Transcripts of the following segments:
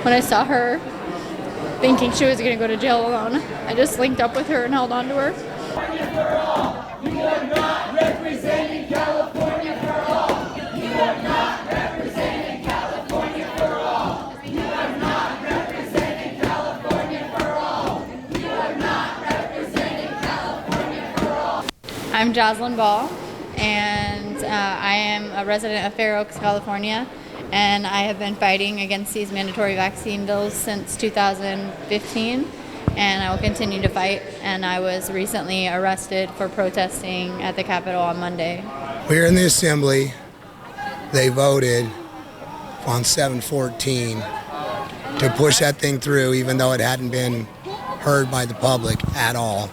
When I saw her, thinking she was going to go to jail alone, I just linked up with her and held on to her. California for all. You are not representing California for all. You are not representing California for all. You are not representing California for all. You are not representing California for all. I'm Jocelyn Ball, and I am a resident of Fair Oaks, California, and I have been fighting against these mandatory vaccine bills since 2015. And I will continue to fight, and I was recently arrested for protesting at the Capitol on Monday. We were in the assembly. They voted on 7/14 to push that thing through, even though it hadn't been heard by the public at all.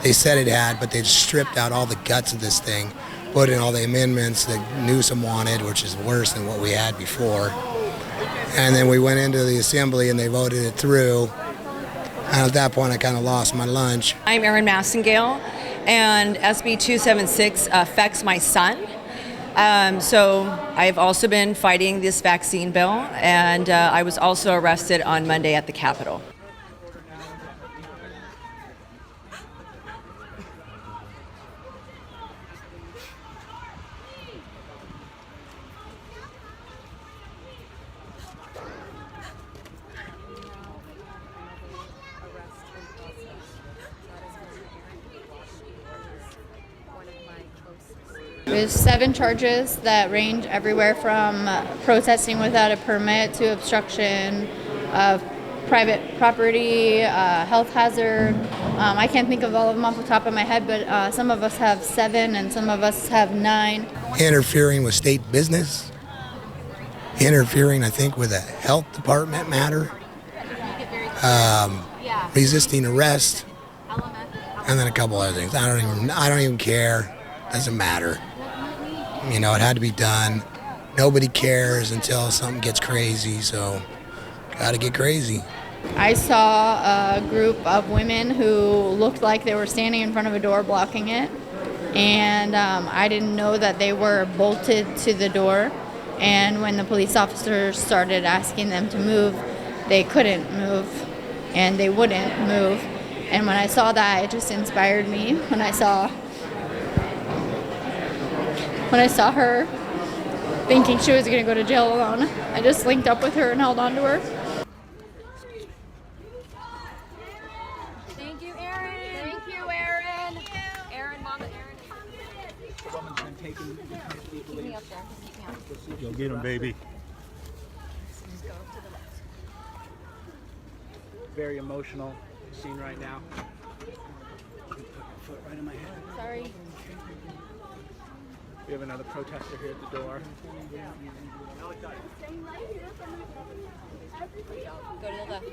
They said it had, but they stripped out all the guts of this thing, put in all the amendments that Newsom wanted, which is worse than what we had before. And then we went into the assembly and they voted it through. And at that point, I kind of lost my lunch. I'm Erin Massengale, and SB 276 affects my son. So I've also been fighting this vaccine bill, and I was also arrested on Monday at the Capitol. There's 7 charges that range everywhere from protesting without a permit to obstruction of private property, health hazard. I can't think of all of them off the top of my head, but some of us have 7 and some of us have 9. Interfering with state business, interfering, I think, with a health department matter, resisting arrest, and then a couple other things. I don't even care. Doesn't matter. You know, it had to be done. Nobody cares until something gets crazy, so gotta get crazy. I saw a group of women who looked like they were standing in front of a door blocking it, and I didn't know that they were bolted to the door. And when the police officers started asking them to move, they couldn't move, and they wouldn't move. And when I saw that, it just inspired me. When I saw her, thinking she was going to go to jail alone, I just linked up with her and held on to her. Thank you, Erin. Thank you, Erin. Erin, Mama, Erin. Someone's been taken. Keep me up there. Keep me up. You'll get him, baby. Just go to the left. Very emotional scene right now. Put your foot right in my head. Sorry. We have another protester here at the door. Go to the left.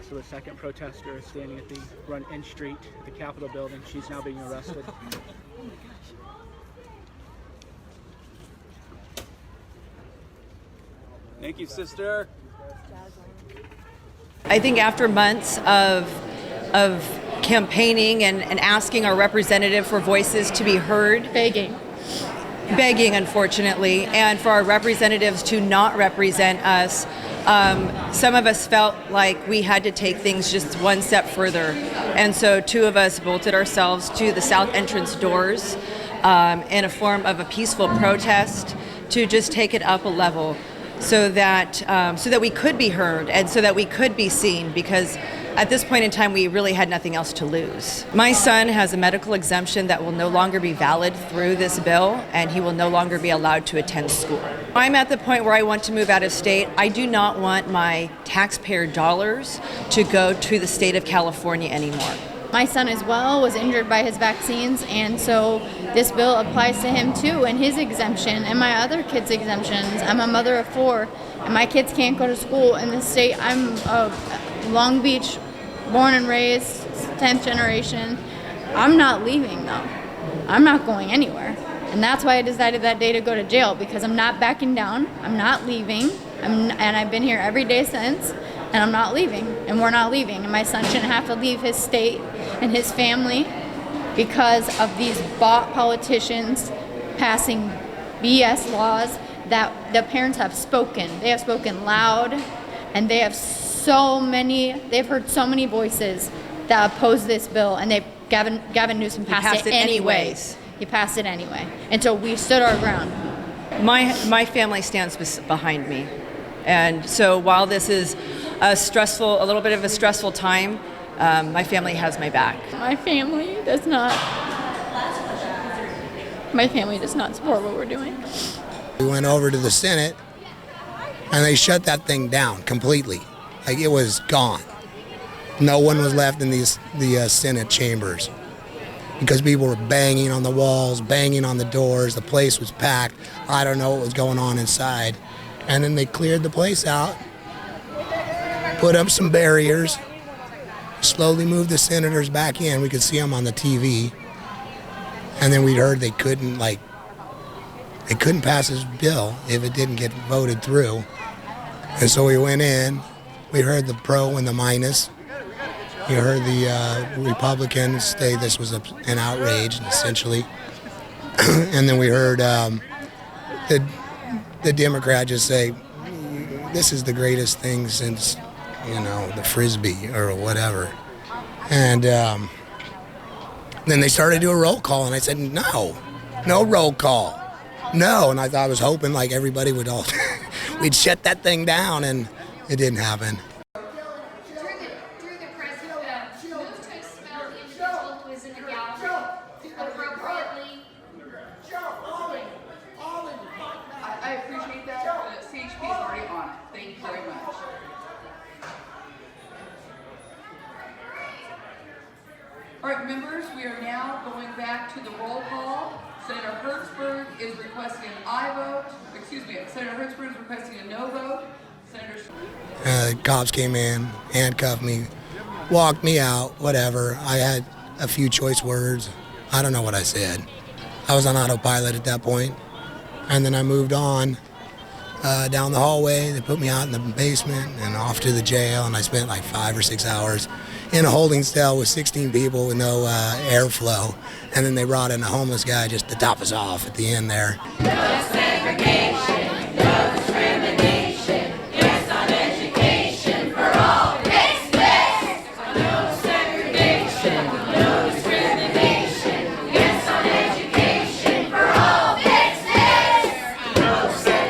So the second protester is standing at the Run N Street, the Capitol building. She's now being arrested. Thank you, sister. I think after months of campaigning and asking our representative for voices to be heard, begging, unfortunately, and for our representatives to not represent us, some of us felt like we had to take things just one step further. And so 2 of us bolted ourselves to the south entrance doors in a form of a peaceful protest to just take it up a level so that we could be heard and so that we could be seen, because at this point in time, we really had nothing else to lose. My son has a medical exemption that will no longer be valid through this bill, and he will no longer be allowed to attend school. I'm at the point where I want to move out of state. I do not want my taxpayer dollars to go to the state of California anymore. My son as well was injured by his vaccines, and so this bill applies to him too, and his exemption and my other kids' exemptions. I'm a mother of 4, and my kids can't go to school in this state. I'm Long Beach, born and raised, 10th generation. I'm not leaving though. I'm not going anywhere. And that's why I decided that day to go to jail, because I'm not backing down. I'm not leaving. And I've been here every day since, and I'm not leaving, and we're not leaving. And my son shouldn't have to leave his state and his family because of these bought politicians passing BS laws that the parents have spoken. They have spoken loud, and they've heard so many voices that oppose this bill, and Gavin Newsom passed it anyways. He passed it anyway. And so we stood our ground. My family stands behind me. And so while this is a little bit of a stressful time, my family has my back. My family does not support what we're doing. We went over to the Senate, and they shut that thing down completely. Like, it was gone. No one was left in the Senate chambers because people were banging on the walls, banging on the doors. The place was packed. I don't know what was going on inside. And then they cleared the place out, put up some barriers, slowly moved the senators back in. We could see them on the TV. And then we heard they couldn't pass this bill if it didn't get voted through. And so we went in. We heard the pro and the minus. You heard the Republicans say this was an outrage, essentially. And then we heard the Democrat just say, this is the greatest thing since, the Frisbee or whatever. And then they started to do a roll call, and I said, no roll call. No, and I was hoping like everybody would all, we'd shut that thing down, and it didn't happen. Through the president, move to expel the individual who is in the gallery appropriately. I appreciate that. The CHP is already on it. Thank you very much. All right, members, we are now going back to the roll call. Senator Hertzberg is requesting an aye vote. Senator Hertzberg is requesting a no vote. The cops came in, handcuffed me, walked me out, whatever. I had a few choice words. I don't know what I said. I was on autopilot at that point. And then I moved on down the hallway. They put me out in the basement and off to the jail, and I spent like 5 or 6 hours in a holding cell with 16 people with no airflow. And then they brought in a homeless guy just to top us off at the end there.